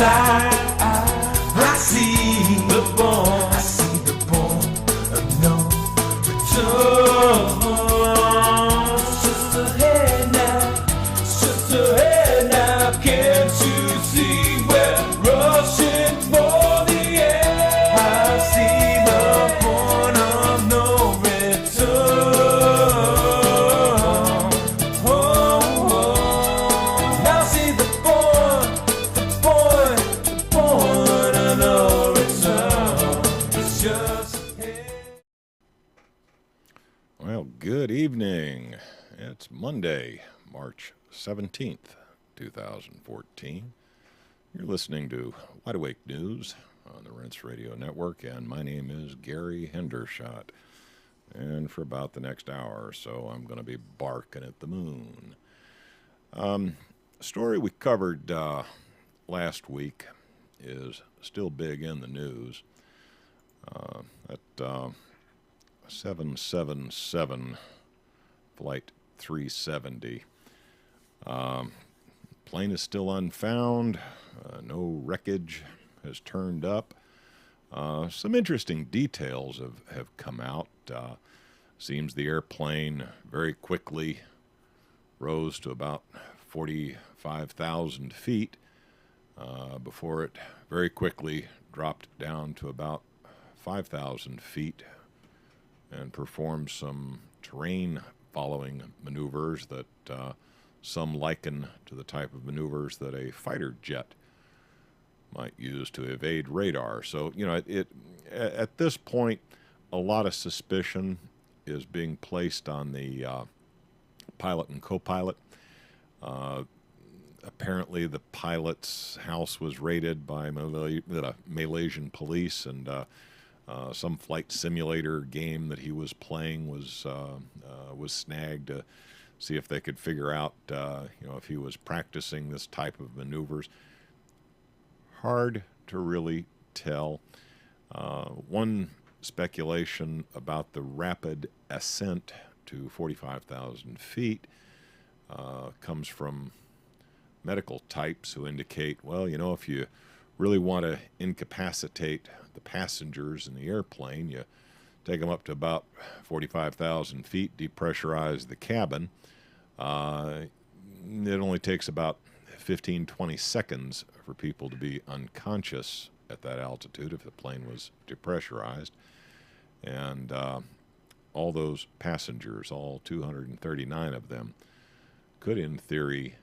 I see the born of no return. Sister, hey now, can't you see we're rushing for the end? I see the point of no return. Now I see the point of no return. It's just ahead. Well, good evening. It's Monday, March 17th, 2014. You're listening to Wide Awake News on the Rinse Radio Network, and my name is Gary Hendershot. And for about the next hour or so, I'm going to be barking at the moon. Story we covered last week is still big in the news. At 777 Flight 370. Plane is still unfound. No wreckage has turned up. Some interesting details have come out. Seems the airplane very quickly rose to about 45,000 feet before it very quickly dropped down to about 5,000 feet and performed some terrain following maneuvers that some liken to the type of maneuvers that a fighter jet might use to evade radar. So, you know, at this point, a lot of suspicion is being placed on the pilot and co-pilot. Apparently, the pilot's house was raided by Malaysian police, and some flight simulator game that he was playing was snagged to see if they could figure out, if he was practicing this type of maneuvers. Hard to really tell. One speculation about the rapid ascent to 45,000 feet comes from medical types who indicate, well, if you really want to incapacitate the passengers in the airplane, you take them up to about 45,000 feet, depressurize the cabin. It only takes about 15-20 seconds for people to be unconscious at that altitude if the plane was depressurized. And all those passengers, all 239 of them, could in theory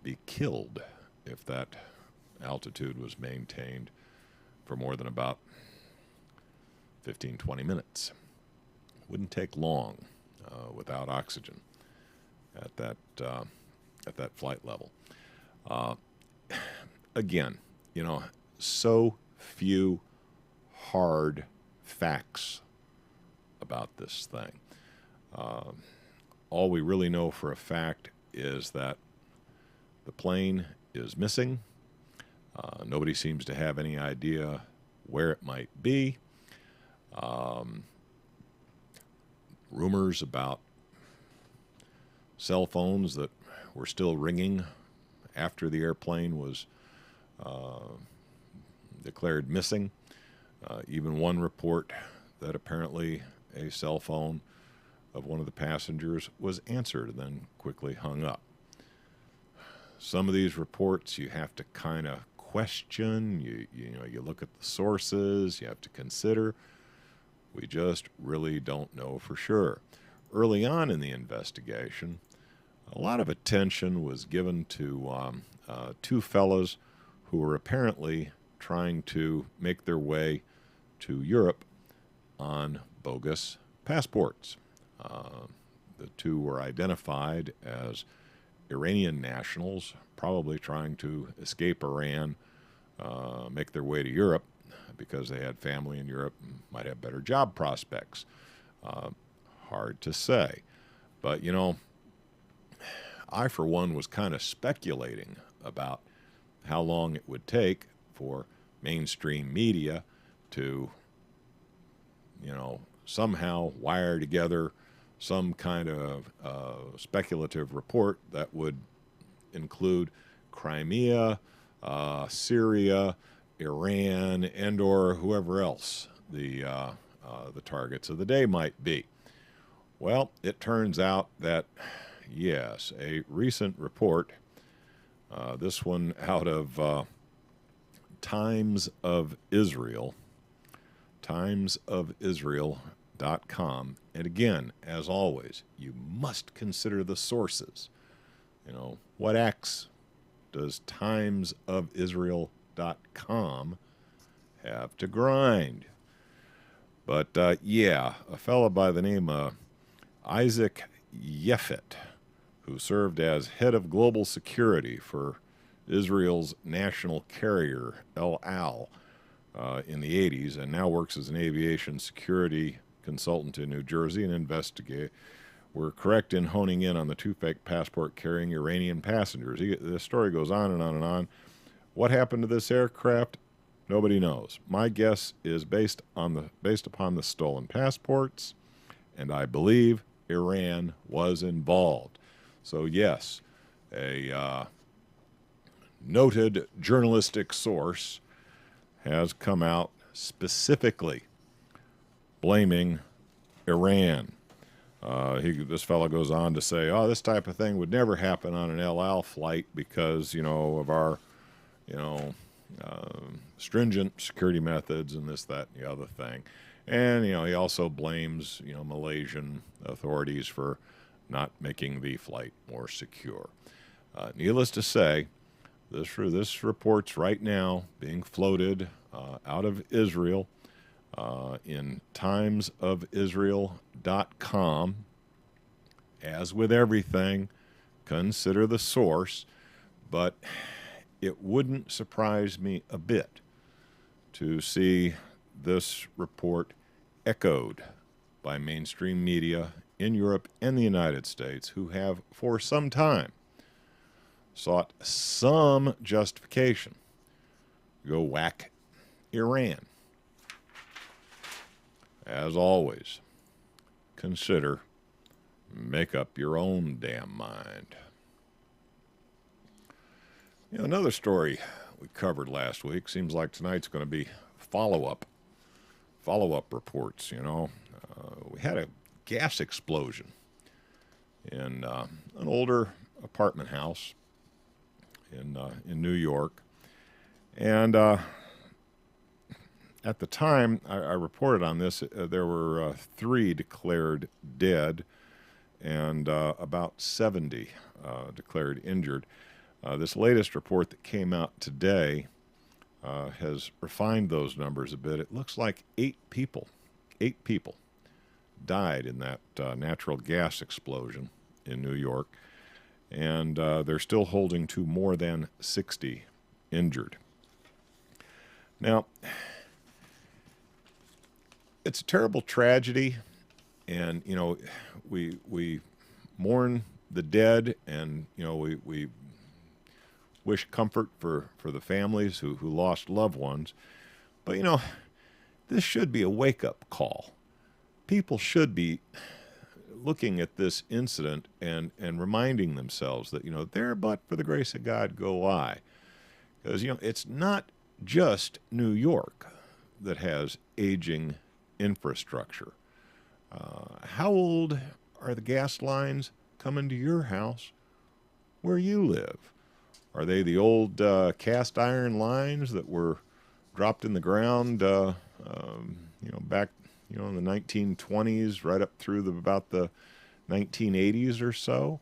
be killed if that altitude was maintained for more than about 15-20 minutes. Wouldn't take long without oxygen at that flight level. Again, so few hard facts about this thing. All we really know for a fact is that the plane is missing. Nobody seems to have any idea where it might be. Rumors about cell phones that were still ringing after the airplane was declared missing. Even one report that apparently a cell phone of one of the passengers was answered and then quickly hung up. Some of these reports you have to kind of question. You look at the sources, you have to consider. We just really don't know for sure. Early on in the investigation, a lot of attention was given to two fellows who were apparently trying to make their way to Europe on bogus passports. The two were identified as Iranian nationals, probably trying to escape Iran, make their way to Europe because they had family in Europe and might have better job prospects. Hard to say. But, I, for one, was kind of speculating about how long it would take for mainstream media to, somehow wire together some kind of speculative report that would include Crimea, Syria, Iran, and or whoever else the targets of the day might be. Well, it turns out that, yes, a recent report, this one out of Times of Israel, timesofisrael.com. And again, as always, you must consider the sources. You know, what acts does timesofisrael.com have to grind? But yeah, a fellow by the name of Isaac Yefet, who served as head of global security for Israel's national carrier, El Al, in the 80s, and now works as an aviation security consultant in New Jersey and investigate. We're correct in honing in on the two fake passport carrying Iranian passengers. The story goes on and on and on. What happened to this aircraft? Nobody knows. My guess is based upon the stolen passports, and I believe Iran was involved. So yes, a noted journalistic source has come out specifically blaming Iran. This fellow goes on to say, "Oh, this type of thing would never happen on an El Al flight because, you know, of our, you know, stringent security methods and this, that, and the other thing." And, you know, he also blames, you know, Malaysian authorities for not making the flight more secure. Needless to say, this report's right now being floated out of Israel in timesofisrael.com. As with everything, consider the source, but it wouldn't surprise me a bit to see this report echoed by mainstream media in Europe and the United States, who have for some time sought some justification. Go whack Iran. As always, consider, make up your own damn mind. You know, another story we covered last week, seems like tonight's going to be follow-up reports, you know. We had a gas explosion in an older apartment house in New York. And at the time I reported on this, there were 3 declared dead and about 70 declared injured. This latest report that came out today has refined those numbers a bit. It looks like 8 people died in that natural gas explosion in New York, and they're still holding to more than 60 injured. Now, it's a terrible tragedy, and, you know, we mourn the dead, and, you know, we wish comfort for the families who lost loved ones. But, you know, this should be a wake-up call. People should be looking at this incident and reminding themselves that, you know, there but for the grace of God go I. Because, you know, it's not just New York that has aging infrastructure. How old are the gas lines coming to your house where you live? Are they the old cast iron lines that were dropped in the ground, you know, back, you know, in the 1920s, right up through about the 1980s or so?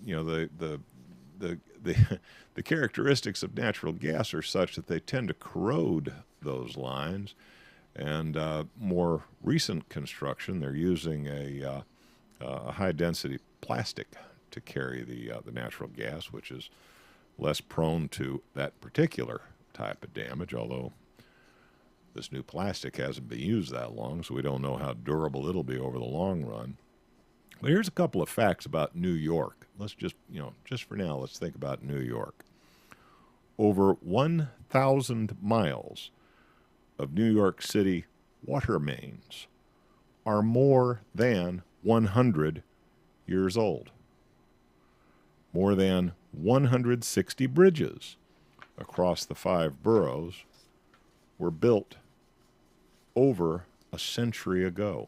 You know, the characteristics of natural gas are such that they tend to corrode those lines. And more recent construction, they're using a high-density plastic to carry the natural gas, which is less prone to that particular type of damage, although this new plastic hasn't been used that long, so we don't know how durable it'll be over the long run. But here's a couple of facts about New York. Let's just, you know, just for now, let's think about New York. Over 1,000 miles of New York City water mains are more than 100 years old. more than 160 bridges across the 5 boroughs were built over a century ago.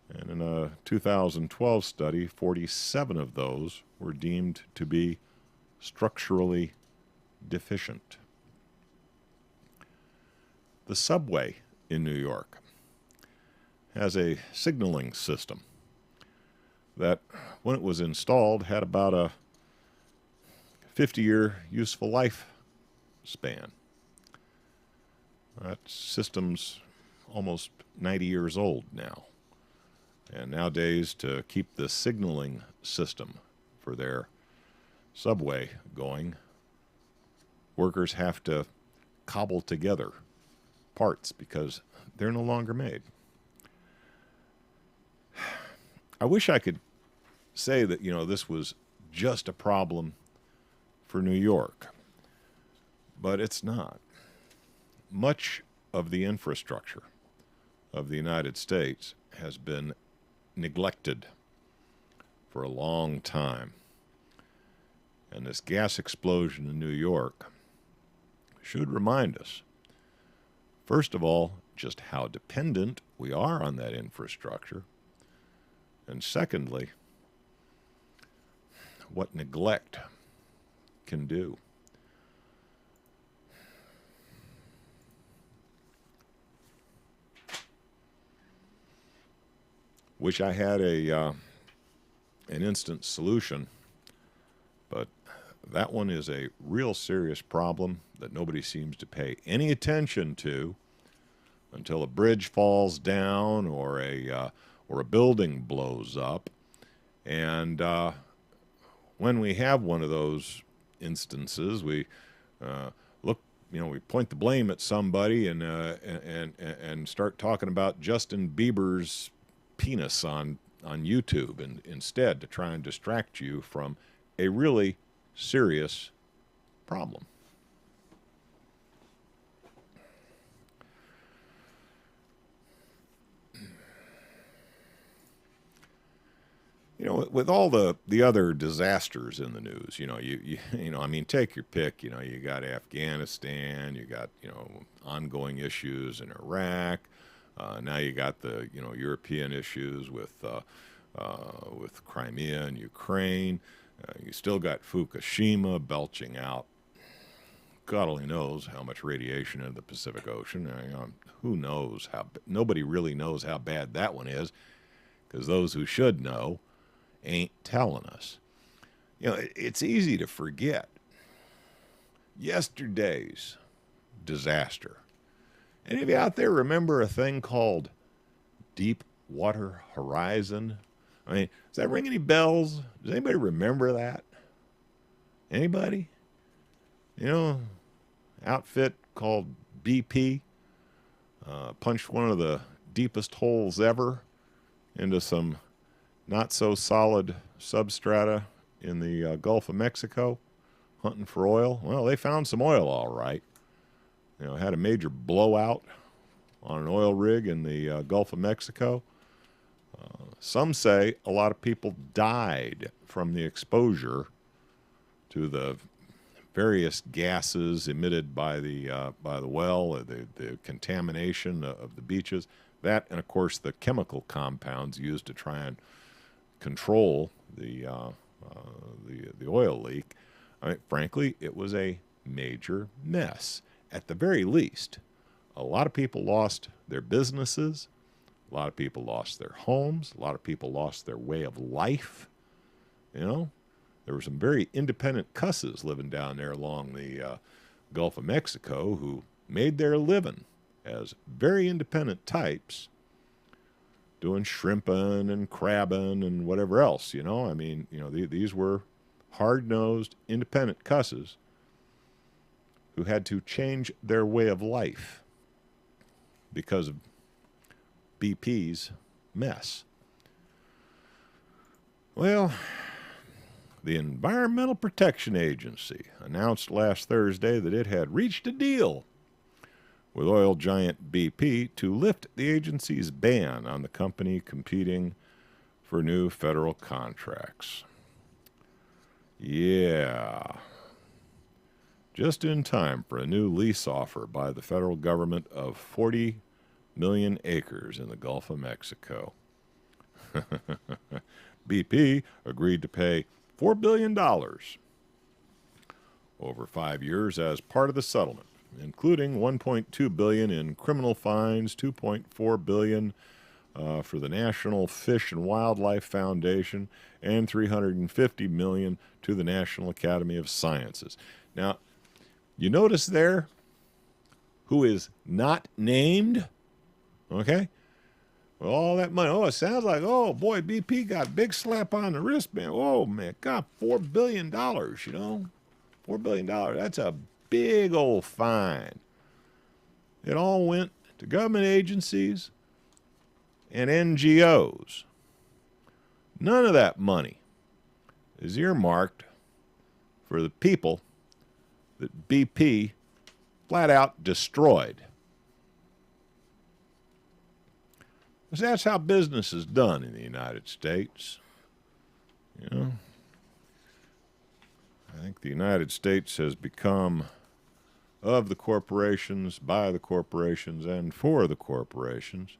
And in a 2012 study, 47 of those were deemed to be structurally deficient. The subway in New York has a signaling system that, when it was installed, had about a 50-year useful life span. That system's almost 90 years old now. And nowadays, to keep the signaling system for their subway going, workers have to cobble together parts because they're no longer made. I wish I could say that, this was just a problem for New York, but it's not. Much of the infrastructure of the United States has been neglected for a long time. And this gas explosion in New York should remind us, first of all, just how dependent we are on that infrastructure, and secondly, what neglect can do. Wish I had an instant solution, but that one is a real serious problem that nobody seems to pay any attention to until a bridge falls down or a building blows up. And when we have one of those instances, we look, we point the blame at somebody and start talking about Justin Bieber's penis on YouTube, and instead to try and distract you from a really serious problem. With all the other disasters in the news, take your pick. You got Afghanistan, you got ongoing issues in Iraq. Now you got the European issues with Crimea and Ukraine. You still got Fukushima belching out God only knows how much radiation in the Pacific Ocean. Who knows how? Nobody really knows how bad that one is, because those who should know ain't telling us. It's easy to forget yesterday's disaster. Any of you out there remember a thing called Deepwater Horizon? Does that ring any bells? Does anybody remember that? Anybody? Outfit called BP punched one of the deepest holes ever into some not so solid substrata in the Gulf of Mexico, hunting for oil. Well, they found some oil all right. Had a major blowout on an oil rig in the Gulf of Mexico. Some say a lot of people died from the exposure to the various gases emitted by the well, the contamination of the beaches. That, and of course the chemical compounds used to try and control the oil leak. Frankly, it was a major mess. At the very least, a lot of people lost their businesses. A lot of people lost their homes. A lot of people lost their way of life. There were some very independent cusses living down there along the Gulf of Mexico who made their living as very independent types, doing shrimping and crabbing and whatever else. These were hard-nosed, independent cusses who had to change their way of life because of BP's mess. Well, the Environmental Protection Agency announced last Thursday that it had reached a deal with oil giant BP to lift the agency's ban on the company competing for new federal contracts. Yeah. Just in time for a new lease offer by the federal government of 40 million acres in the Gulf of Mexico. BP agreed to pay $4 billion over 5 years as part of the settlement, including $1.2 billion in criminal fines, $2.4 billion for the National Fish and Wildlife Foundation, and $350 million to the National Academy of Sciences. Now, you notice there who is not named? Okay? Well, all that money. Oh, it sounds like, oh, boy, BP got a big slap on the wrist, man. Oh, man, got $4 billion, you know? $4 billion. That's a big old fine. It all went to government agencies and NGOs. None of that money is earmarked for the people that BP flat out destroyed. Because that's how business is done in the United States. You know, I think the United States has become of the corporations, by the corporations, and for the corporations.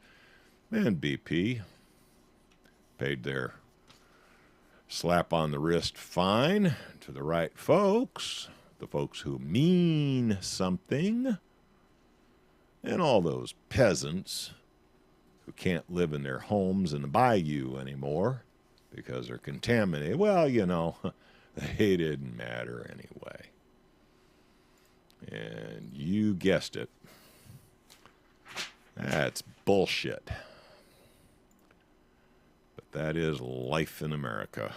And BP paid their slap on the wrist fine to the right folks, the folks who mean something, and all those peasants who can't live in their homes in the bayou anymore because they're contaminated. Well, you know, they didn't matter anyway. And you guessed it. That's bullshit. But that is life in America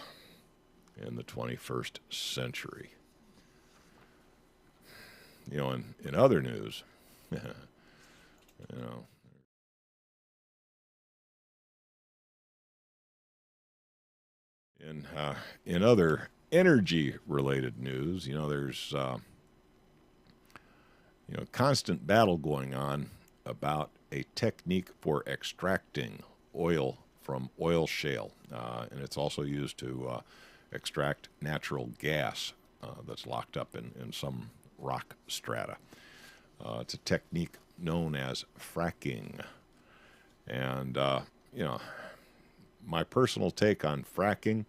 in the 21st century. You know, in other news, you know, in other energy-related news, you know, there's constant battle going on about a technique for extracting oil from oil shale, and it's also used to extract natural gas that's locked up in some rock strata. It's a technique known as fracking, and my personal take on fracking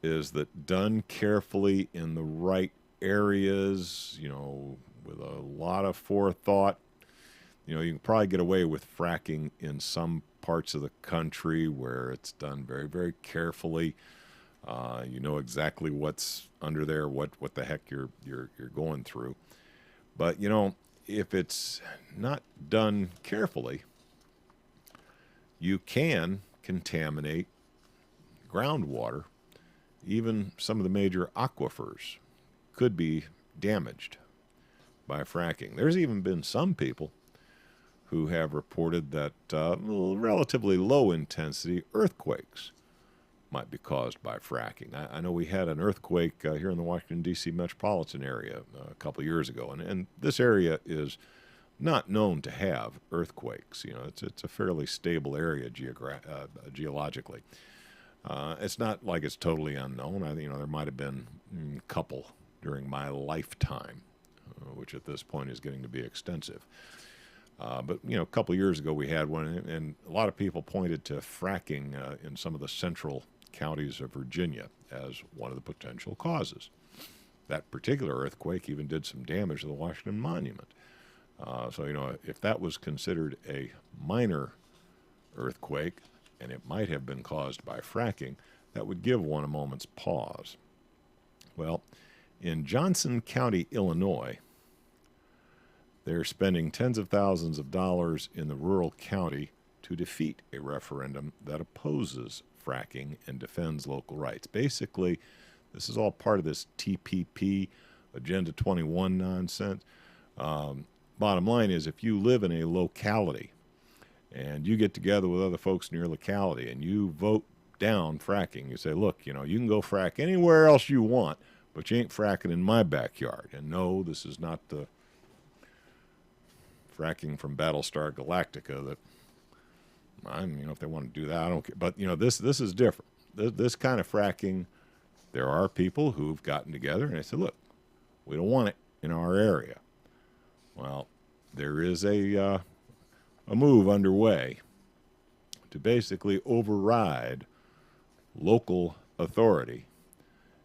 is that done carefully in the right areas, you know, with a lot of forethought, you know, you can probably get away with fracking in some parts of the country where it's done very, very carefully. You know exactly what's under there, what the heck you're going through. But, you know, if it's not done carefully, you can contaminate groundwater. Even some of the major aquifers could be damaged by fracking. There's even been some people who have reported that relatively low intensity earthquakes might be caused by fracking. I know we had an earthquake here in the Washington, D.C. metropolitan area a couple of years ago, and this area is not known to have earthquakes. You know, it's a fairly stable area geologically. It's not like it's totally unknown. There might have been a couple during my lifetime, which at this point is getting to be extensive. But, you know, a couple of years ago we had one, and a lot of people pointed to fracking in some of the central counties of Virginia as one of the potential causes. That particular earthquake even did some damage to the Washington Monument. So, you know, if that was considered a minor earthquake, and it might have been caused by fracking, that would give one a moment's pause. Well, in Johnson County, Illinois, they're spending tens of thousands of dollars in the rural county to defeat a referendum that opposes fracking and defends local rights. Basically, this is all part of this TPP, Agenda 21 nonsense. Bottom line is, if you live in a locality and you get together with other folks in your locality and you vote down fracking, you say, look, you know, you can go frack anywhere else you want, but you ain't fracking in my backyard. And no, this is not the fracking from Battlestar Galactica that if they want to do that, I don't care. But, you know, this is different. This kind of fracking there are people who've gotten together and they said, look, we don't want it in our area. Well, there is a move underway to basically override local authority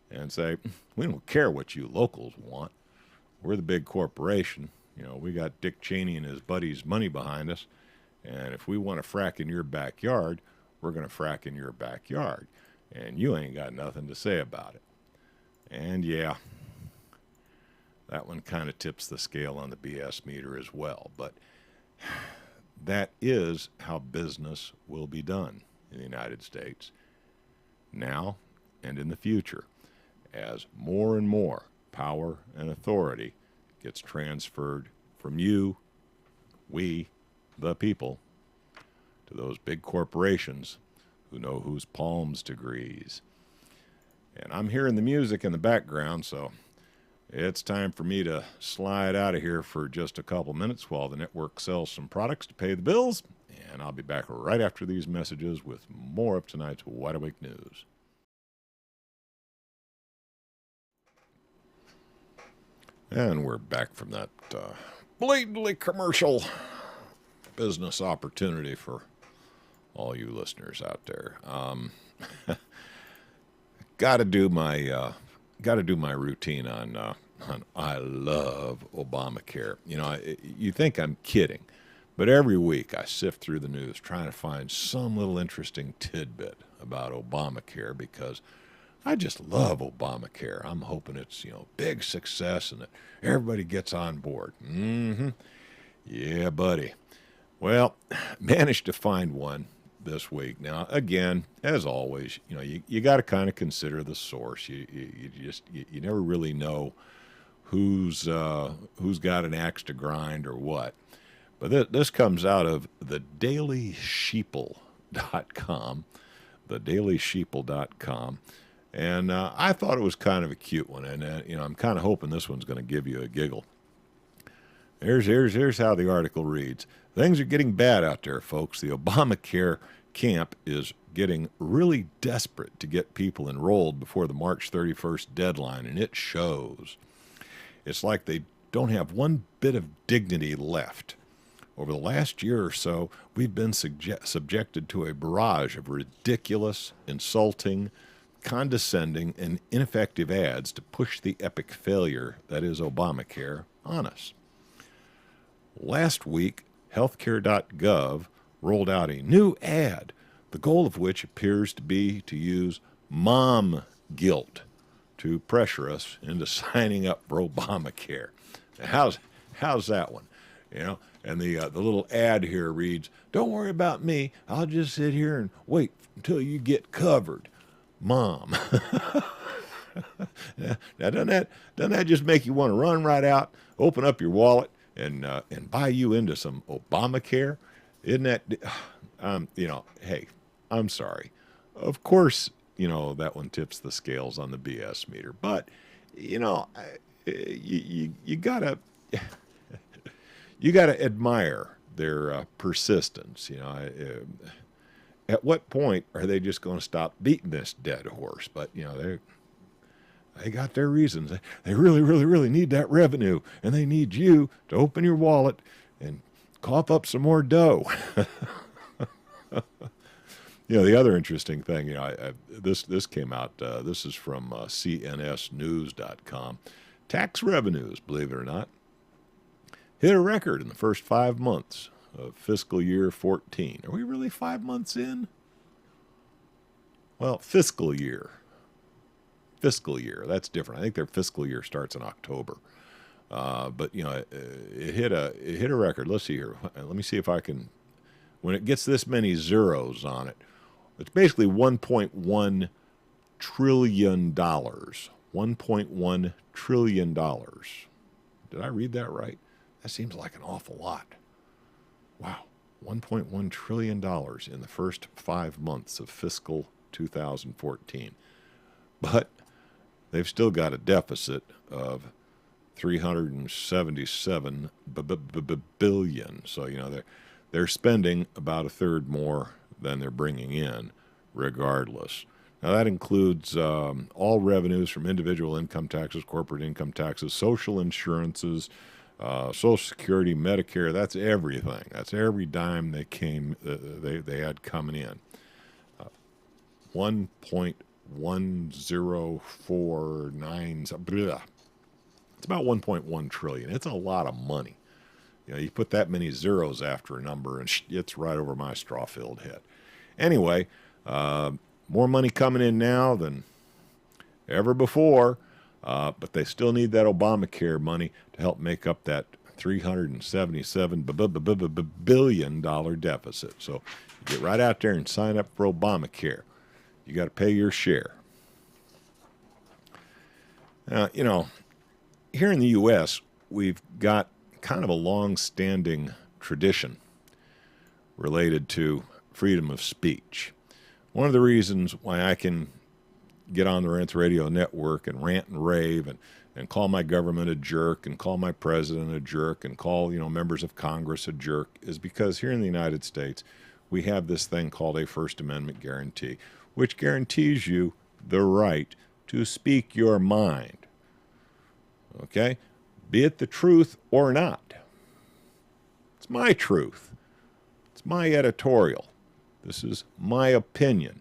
and say, we don't care what you locals want. We're the big corporation. You know, we got Dick Cheney and his buddies' money behind us, and if we want to frack in your backyard, we're going to frack in your backyard, and you ain't got nothing to say about it. And yeah, that one kind of tips the scale on the BS meter as well, but that is how business will be done in the United States now and in the future, as more and more power and authority gets transferred from you, we, the people, to those big corporations who know whose palms to grease. And I'm hearing the music in the background, so it's time for me to slide out of here for just a couple minutes while the network sells some products to pay the bills, and I'll be back right after these messages with more of tonight's Wide Awake News. And we're back from that blatantly commercial business opportunity for all you listeners out there. Got to do my routine on I love Obamacare. You know, you think I'm kidding, but every week I sift through the news trying to find some little interesting tidbit about Obamacare because I just love Obamacare. I'm hoping it's, big success and that everybody gets on board. Yeah, buddy. Well, managed to find one this week. Now, again, as always, you got to kind of consider the source. You never really know who's got an axe to grind or what. But this comes out of thedailysheeple.com, thedailysheeple.com. And I thought it was kind of a cute one, and I'm kind of hoping this one's going to give you a giggle. Here's how the article reads. Things are getting bad out there, folks. The Obamacare camp is getting really desperate to get people enrolled before the March 31st deadline, and it shows. It's like they don't have one bit of dignity left. Over the last year or so, we've been subjected to a barrage of ridiculous, insulting, condescending, and ineffective ads to push the epic failure that is Obamacare on us. Last week, healthcare.gov rolled out a new ad, the goal of which appears to be to use mom guilt to pressure us into signing up for Obamacare. Now, how's that one? And the little ad here reads, "Don't worry about me. I'll just sit here and wait until you get covered, Mom." Now, doesn't that just make you want to run right out, open up your wallet, and buy you into some Obamacare? Isn't that, hey, I'm sorry. Of course, that one tips the scales on the BS meter, but, you gotta, you gotta admire their persistence. At what point are they just going to stop beating this dead horse? But, they got their reasons. They really, really, really need that revenue, and they need you to open your wallet and cough up some more dough. The other interesting thing, this came out, this is from cnsnews.com. Tax revenues, believe it or not, hit a record in the first 5 months of fiscal year 14. Are we really 5 months in? Well, fiscal year. That's different. I think their fiscal year starts in October. But it hit a record. Let's see here. Let me see if I can. When it gets this many zeros on it, it's basically $1.1 trillion. $1.1 trillion. Did I read that right? That seems like an awful lot. Wow. $1.1 trillion in the first 5 months of fiscal 2014. But they've still got a deficit of $377 billion. So, they're spending about a third more than they're bringing in regardless. Now, that includes all revenues from individual income taxes, corporate income taxes, social insurances, Social Security, Medicare. That's everything. That's every dime they had coming in. 1.1049. It's about 1.1 trillion. It's a lot of money. You know, you put that many zeros after a number, and it's right over my straw-filled head. Anyway, more money coming in now than ever before, but they still need that Obamacare money to help make up that $377 billion deficit. So you get right out there and sign up for Obamacare. You got to pay your share. You know, here in the U.S., we've got kind of a long-standing tradition related to freedom of speech. One of the reasons why I can get on the Rants Radio Network and rant and rave and call my government a jerk and call my president a jerk and call, you know, members of Congress a jerk is because here in the United States, we have this thing called a First Amendment guarantee, which guarantees you the right to speak your mind. Okay? Be it the truth or not. It's my truth. It's my editorial. This is my opinion.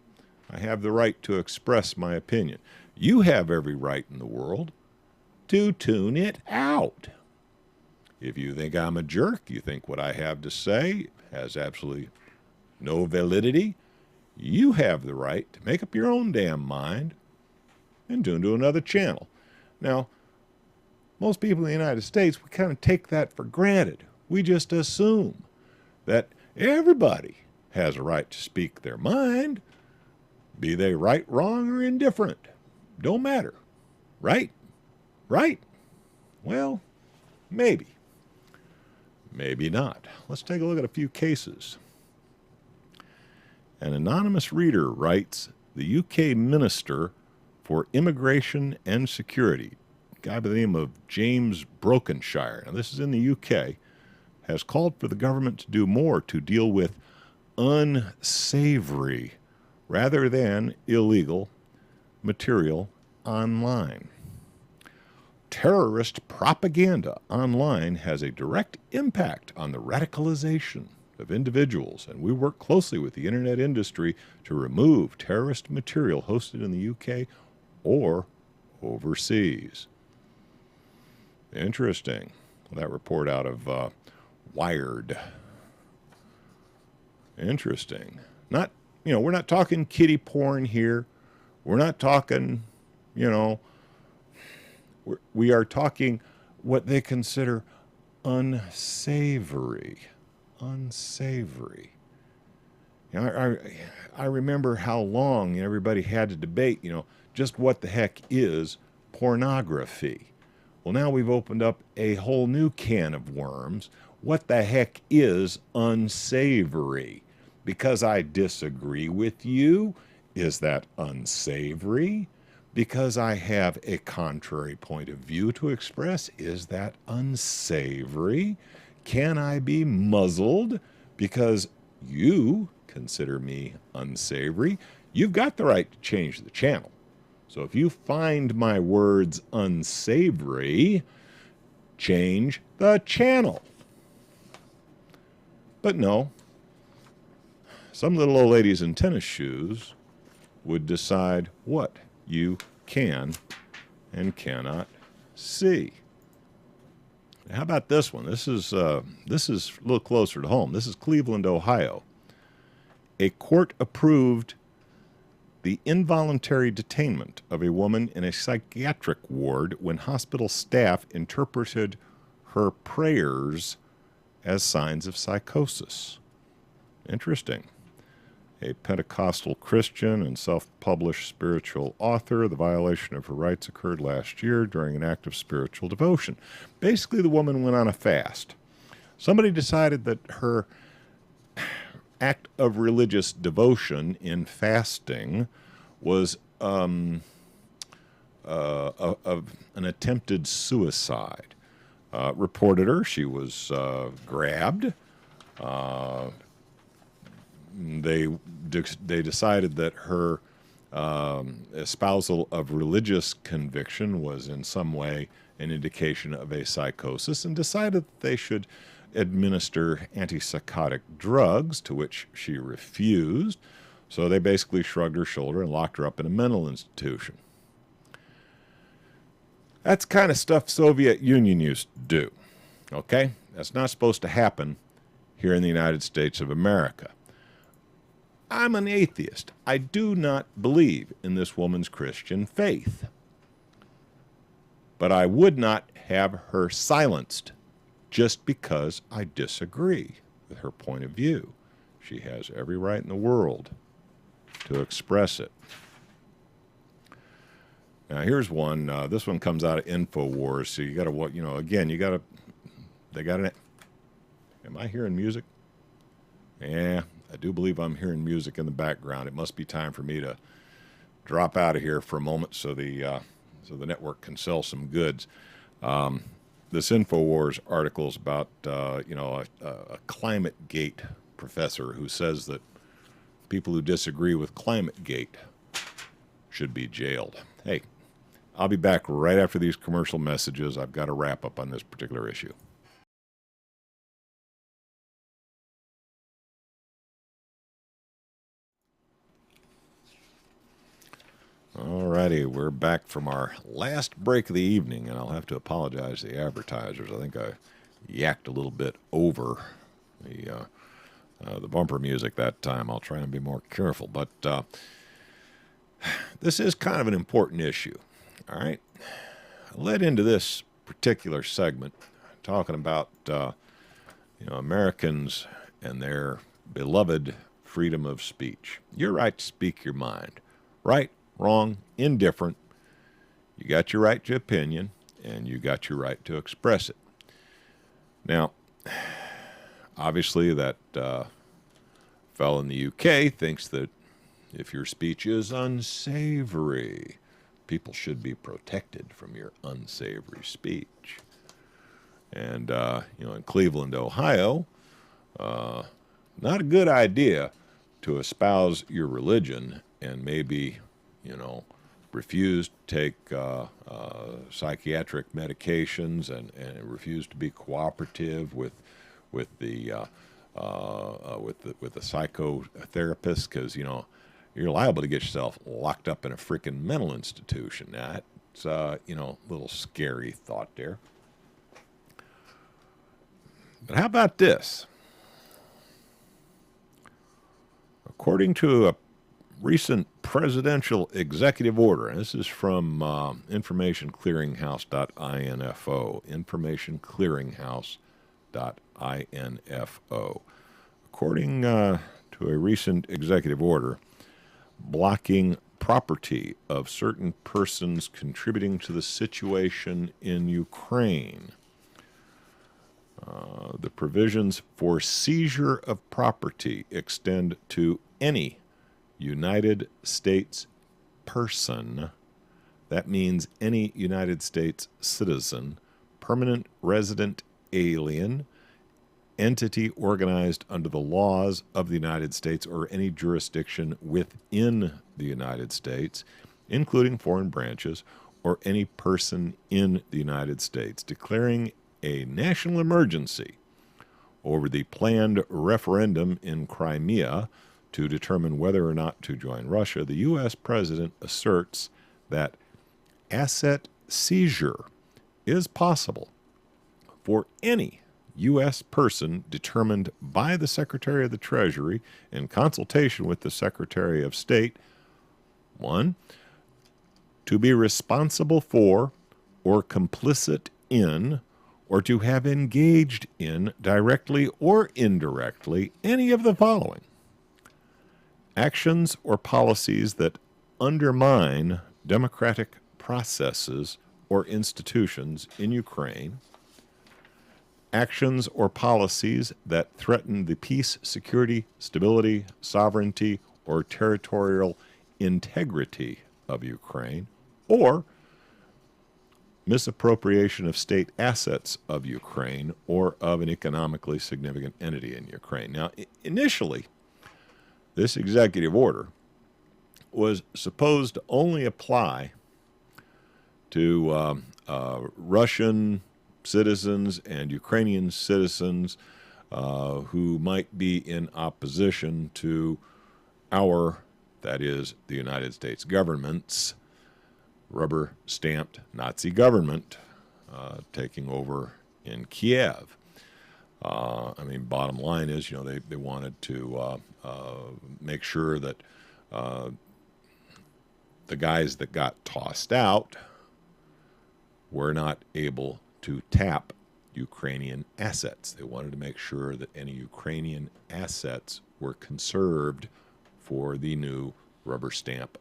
I have the right to express my opinion. You have every right in the world to tune it out. If you think I'm a jerk, you think what I have to say has absolutely no validity, you have the right to make up your own damn mind and tune to another channel. Now, most people in the United States, we kind of take that for granted. We just assume that everybody has a right to speak their mind, be they right, wrong, or indifferent. Don't matter. Right? Right? Well, maybe. Maybe not. Let's take a look at a few cases. An anonymous reader writes, the UK Minister for Immigration and Security, a guy by the name of James Brokenshire, now this is in the UK, has called for the government to do more to deal with unsavory rather than illegal material online. Terrorist propaganda online has a direct impact on the radicalization of individuals, and we work closely with the internet industry to remove terrorist material hosted in the UK or overseas. Interesting. That report out of Wired. Interesting. Not, you know, we're not talking kiddie porn here. We're not talking, you know, we are talking what they consider unsavory. Unsavory. You know, I remember how long everybody had to debate, you know, just what the heck is pornography. Well, now we've opened up a whole new can of worms. What the heck is unsavory? Because I disagree with you, is that unsavory? Because I have a contrary point of view to express, is that unsavory? Can I be muzzled because you consider me unsavory? You've got the right to change the channel. So if you find my words unsavory, change the channel. But no, some little old ladies in tennis shoes would decide what you can and cannot see. How about this one? This is a little closer to home. This is Cleveland, Ohio. A court approved the involuntary detainment of a woman in a psychiatric ward when hospital staff interpreted her prayers as signs of psychosis. Interesting. A Pentecostal Christian and self-published spiritual author, the violation of her rights occurred last year during an act of spiritual devotion. Basically, the woman went on a fast. Somebody decided that her act of religious devotion in fasting was an attempted suicide. Reported her. She was grabbed. They decided that her espousal of religious conviction was in some way an indication of a psychosis, and decided that they should administer antipsychotic drugs, to which she refused. So they basically shrugged her shoulder and locked her up in a mental institution. That's the kind of stuff Soviet Union used to do. Okay? That's not supposed to happen here in the United States of America. I'm an atheist. I do not believe in this woman's Christian faith. But I would not have her silenced just because I disagree with her point of view. She has every right in the world to express it. Now here's one. This one comes out of InfoWars. So you got to, again, you got to. They got an. Am I hearing music? Yeah, I do believe I'm hearing music in the background. It must be time for me to drop out of here for a moment so the network can sell some goods. This InfoWars article is about a ClimateGate professor who says that people who disagree with ClimateGate should be jailed. Hey, I'll be back right after these commercial messages. I've got a wrap up on this particular issue. Alrighty, we're back from our last break of the evening, and I'll have to apologize to the advertisers. I think I yacked a little bit over the bumper music that time. I'll try and be more careful, but this is kind of an important issue. All right, I led into this particular segment talking about Americans and their beloved freedom of speech. Your right to speak your mind, right, wrong, indifferent. You got your right to opinion, and you got your right to express it. Now, obviously, that fellow in the UK thinks that if your speech is unsavory, people should be protected from your unsavory speech. And, in Cleveland, Ohio, not a good idea to espouse your religion and maybe refuse to take psychiatric medications and refuse to be cooperative with the psychotherapist, because you're liable to get yourself locked up in a freaking mental institution. Now, that's a little scary thought there. But how about this? According to a recent presidential executive order, and this is from informationclearinghouse.info, informationclearinghouse.info. According to a recent executive order blocking property of certain persons contributing to the situation in Ukraine, the provisions for seizure of property extend to any United States person, that means any United States citizen, permanent resident alien, entity organized under the laws of the United States or any jurisdiction within the United States, including foreign branches, or any person in the United States, declaring a national emergency over the planned referendum in Crimea to determine whether or not to join Russia. The U.S. president asserts that asset seizure is possible for any U.S. person determined by the Secretary of the Treasury in consultation with the Secretary of State, 1, to be responsible for or complicit in or to have engaged in, directly or indirectly, any of the following: actions or policies that undermine democratic processes or institutions in Ukraine, actions or policies that threaten the peace, security, stability, sovereignty, or territorial integrity of Ukraine, or misappropriation of state assets of Ukraine or of an economically significant entity in Ukraine. Now, initially, this executive order was supposed to only apply to Russian citizens and Ukrainian citizens who might be in opposition to our, that is, the United States government's rubber-stamped Nazi government taking over in Kiev. I mean, bottom line is, they wanted to make sure that the guys that got tossed out were not able to tap Ukrainian assets. They wanted to make sure that any Ukrainian assets were conserved for the new rubber stamp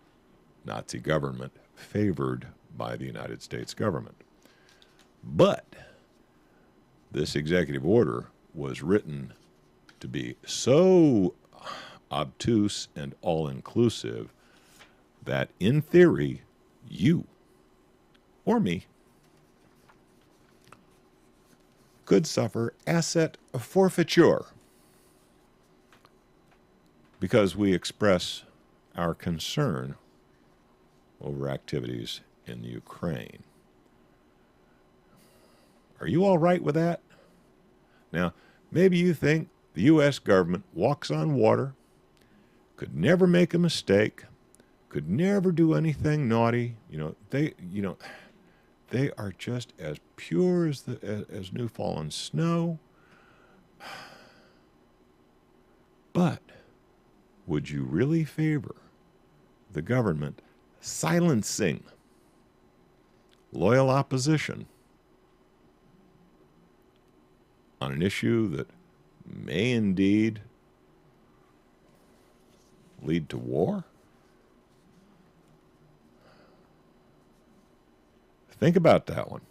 Nazi government favored by the United States government. But this executive order was written to be so obtuse and all-inclusive that, in theory, you or me could suffer asset forfeiture because we express our concern over activities in the Ukraine. Are you all right with that? Now, maybe you think the U.S. government walks on water, could never make a mistake, could never do anything naughty. They are just as pure as new fallen snow. But would you really favor the government silencing loyal opposition on an issue that may indeed lead to war? Think about that one.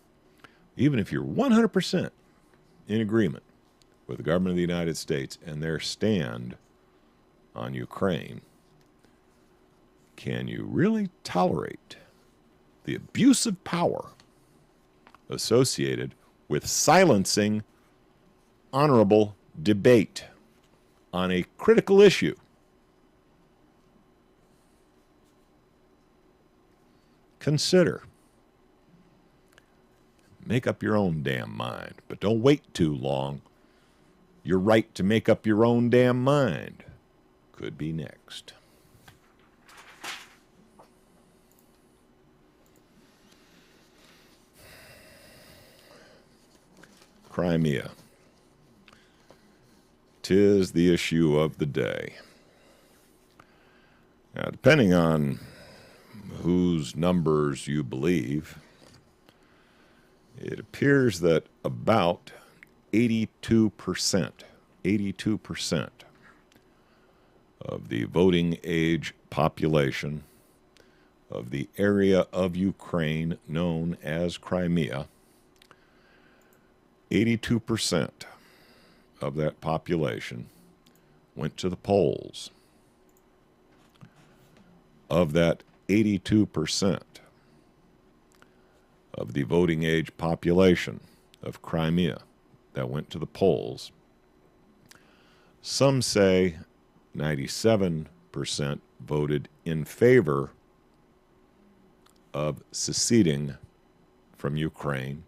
Even if you're 100% in agreement with the government of the United States and their stand on Ukraine, can you really tolerate the abuse of power associated with silencing honorable debate on a critical issue? Consider. Make up your own damn mind, but don't wait too long. Your right to make up your own damn mind could be next. Crimea. 'Tis the issue of the day. Now, depending on whose numbers you believe, it appears that about 82% of the voting age population of the area of Ukraine known as Crimea, 82% of that population went to the polls. Of that 82% of the voting age population of Crimea that went to the polls, some say 97% voted in favor of seceding from Ukraine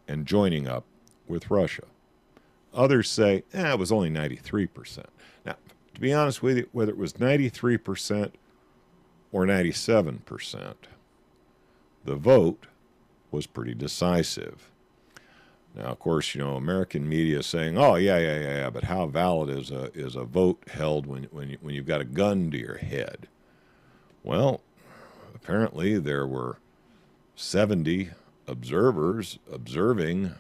and joining up with Russia. Others say, it was only 93%. Now, to be honest with you, whether it was 93% or 97%, the vote was pretty decisive. Now, of course, American media is saying, "Oh, yeah, but how valid is a vote held when you've got a gun to your head?" Well, apparently there were 70 observers observing,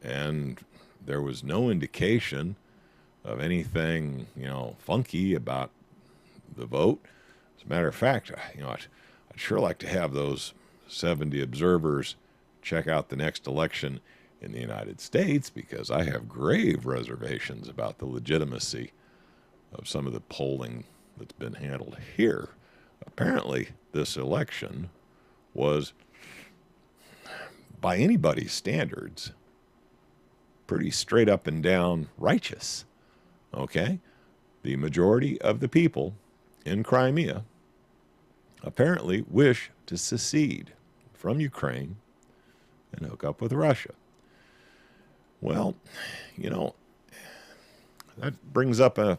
and there was no indication of anything, funky about the vote. As a matter of fact, I'd sure like to have those 70 observers check out the next election in the United States, because I have grave reservations about the legitimacy of some of the polling that's been handled here. Apparently, this election was, by anybody's standards, pretty straight up and down righteous. Okay? The majority of the people in Crimea apparently wish to secede from Ukraine and hook up with Russia. Well, you know, that brings up a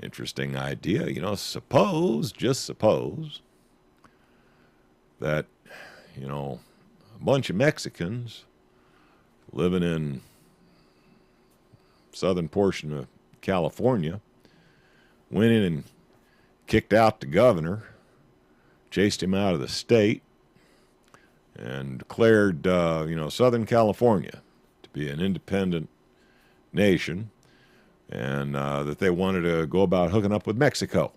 interesting idea. You know, just suppose that, you know, a bunch of Mexicans living in southern portion of California went in and kicked out the governor, chased him out of the state, and declared, you know, Southern California to be an independent nation, and that they wanted to go about hooking up with Mexico.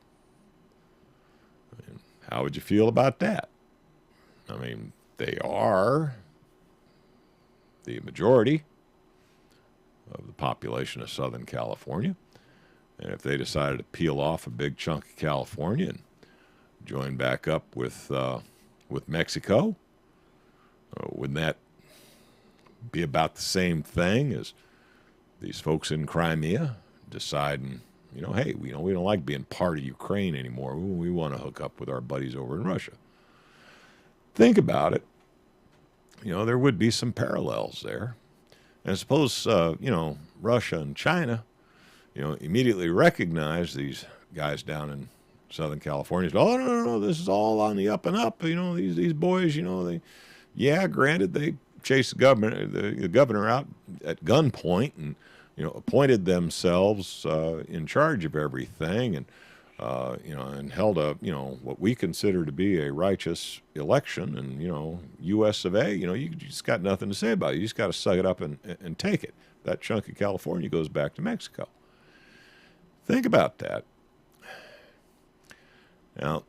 I mean, how would you feel about that? I mean, they are the majority of the population of Southern California, and if they decided to peel off a big chunk of California and join back up with Mexico, wouldn't that be about the same thing as these folks in Crimea deciding, you know, hey, we don't like being part of Ukraine anymore. We want to hook up with our buddies over in Russia. Think about it. You know, there would be some parallels there. And suppose, you know, Russia and China, you know, immediately recognize these guys down in Southern California. Oh, no, this is all on the up and up. You know, these boys, you know, granted, they chased the governor out at gunpoint and, you know, appointed themselves in charge of everything and, you know, and held a, you know, what we consider to be a righteous election. And, you know, U.S. of A., you know, you just got nothing to say about it. You just got to suck it up and take it. That chunk of California goes back to Mexico. Think about that. Now,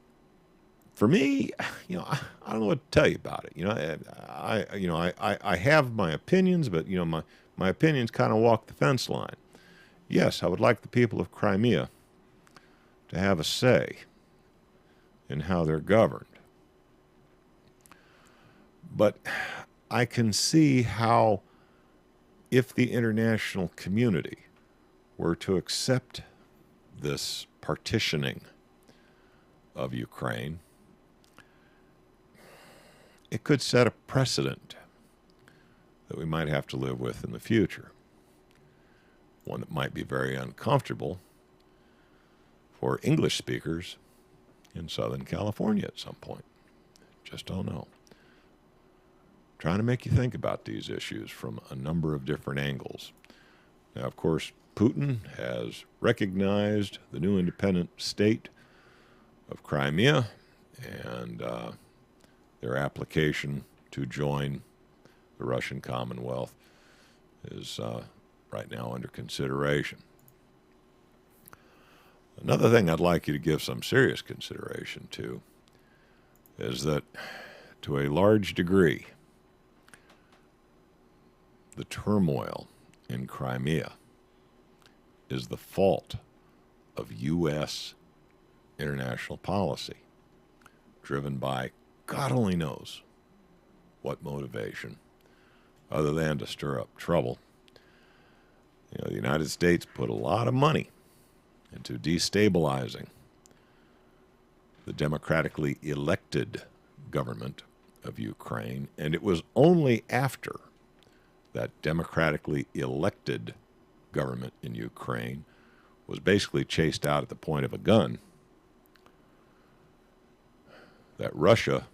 for me, you know, I don't know what to tell you about it. You know, I have my opinions, but, you know, my opinions kind of walk the fence line. Yes, I would like the people of Crimea to have a say in how they're governed. But I can see how, if the international community were to accept this partitioning of Ukraine, it could set a precedent that we might have to live with in the future. One that might be very uncomfortable for English speakers in Southern California at some point. Just don't know. Trying to make you think about these issues from a number of different angles. Now, of course, Putin has recognized the new independent state of Crimea and their application to join the Russian Commonwealth is right now under consideration. Another thing I'd like you to give some serious consideration to is that, to a large degree, the turmoil in Crimea is the fault of U.S. international policy, driven by God only knows what motivation, other than to stir up trouble. You know, the United States put a lot of money into destabilizing the democratically elected government of Ukraine, and it was only after that democratically elected government in Ukraine was basically chased out at the point of a gun that Russia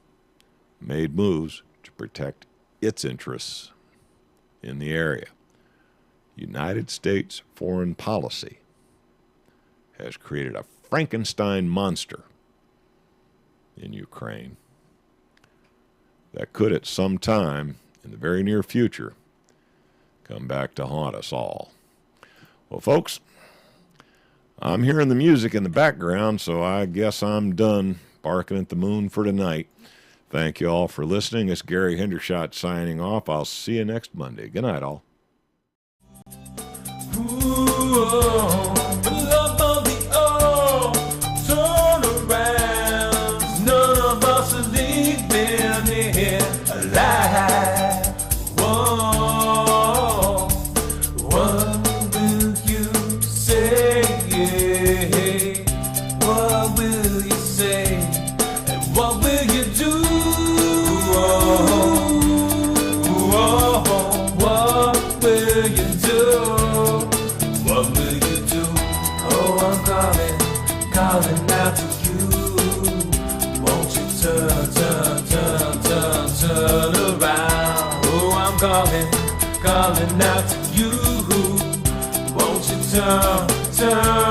made moves to protect its interests in the area. United States foreign policy has created a Frankenstein monster in Ukraine that could at some time in the very near future come back to haunt us all. Well, folks, I'm hearing the music in the background, so I guess I'm done barking at the moon for tonight. Thank you all for listening. It's Gary Hendershot signing off. I'll see you next Monday. Good night, all. Love of the old turnarounds. None of us are leaving here alive. Whoa, what will you say? What will you say? calling out to you. Won't you turn